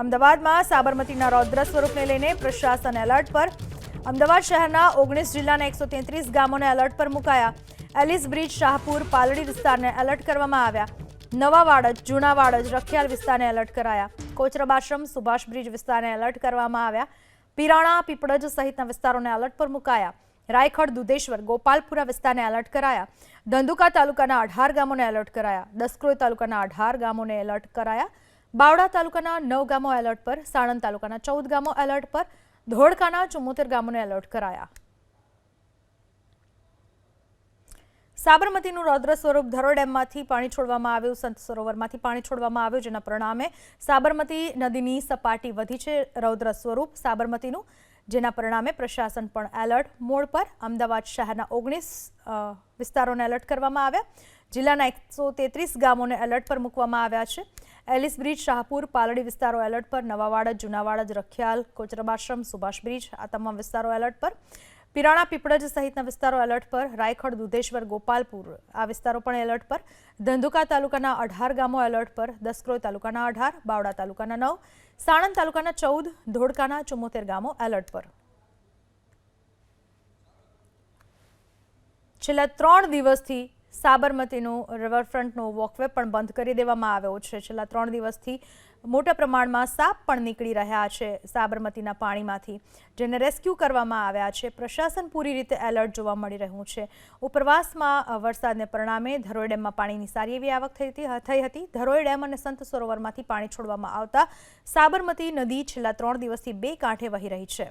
અમદાવાદમાં સાબરમતીના રૌદ્ર સ્વરૂપને લઈને પ્રશાસન એલર્ટ પર। અમદાવાદ શહેરના 19 જિલ્લાના 133 ગામોને એલર્ટ પર મુકાયા। એલિસ બ્રિજ, શાહપુર, પાલડી વિસ્તારને એલર્ટ કરવામાં આવ્યા। નવા વાડજ, જૂના વાડજ, રખિયાલ વિસ્તારને એલર્ટ કરાયા। કોચરબાશ્રમ, સુભાષ બ્રિજ વિસ્તારને એલર્ટ કરવામાં આવ્યા। પીરાણા, પીપળજ સહિતના વિસ્તારોને એલર્ટ પર મુકાયા। રાયખડ, દુધેશ્વર, ગોપાલપુરા વિસ્તારને એલર્ટ કરાયા। ધંધુકા તાલુકાના 18 ગામોને એલર્ટ કરાયા। દસક્રોઈ તાલુકાના 18 ગામોને એલર્ટ કરાયા। બાવડા તાલુકાના 9 ગામો એલર્ટ પર। સાણંદ તાલુકાના 14 ગામો એલર્ટ પર। ધોળકાના 74 ગામોને એલર્ટ કરાયા। સાબરમતીનું રૌદ્ર સ્વરૂપ, ધરોઈ ડેમમાંથી પાણી છોડવામાં આવ્યું, સંત સરોવરમાંથી પાણી છોડવામાં આવ્યું, જેના પરિણામે સાબરમતી નદીની સપાટી વધી છે। રૌદ્ર સ્વરૂપ સાબરમતીનું, જેના પરિણામે પ્રશાસન પણ એલર્ટ મોડ પર। અમદાવાદ શહેરના 19 વિસ્તારોને એલર્ટ કરવામાં આવ્યા। જિલ્લાના 133 ગામોને એલર્ટ પર મૂકવામાં આવ્યા છે। એલિસ બ્રિજ, શાહપુર, પાલડી વિસ્તારો એલર્ટ પર। નવા વાડજ, જૂના વાડજ, રખિયાલ, કોચરબાશ્રમ, સુભાષ બ્રિજ આ તમામ વિસ્તારો એલર્ટ પર। પીરાણા, પીપળજ સહિતના વિસ્તારો એલર્ટ પર। રાયખડ, દુધેશ્વર, ગોપાલપુર આ વિસ્તારો પણ એલર્ટ પર। ધંધુકા તાલુકાના 18 ગામો એલર્ટ પર। દસક્રોઈ તાલુકાના 18, બાવડા તાલુકાના 9, સાણંદ તાલુકાના 14, ધોળકાના 74 ગામો એલર્ટ પર। છેલ્લા 3 દિવસથી સાબરમતીનું રિવરફ્રન્ટનો વોકવે પણ બંધ કરી દેવામાં આવ્યો છે। છેલ્લા 3 દિવસથી મોટા પ્રમાણમાં સાપ પણ નીકળી રહ્યા છે સાબરમતીના પાણીમાંથી, જેને રેસ્ક્યુ કરવામાં આવ્યા છે। પ્રશાસન પૂરી રીતે એલર્ટ જોવા મળી રહ્યું છે। ઉપરવાસમાં વરસાદને પરિણામે ધરોઈ ડેમમાં પાણીની સારી એવી આવક થઈ હતી। ધરોઈ ડેમ અને સંત સરોવરમાંથી પાણી છોડવામાં આવતા સાબરમતી નદી છેલ્લા 3 દિવસથી બે કાંઠે વહી રહી છે।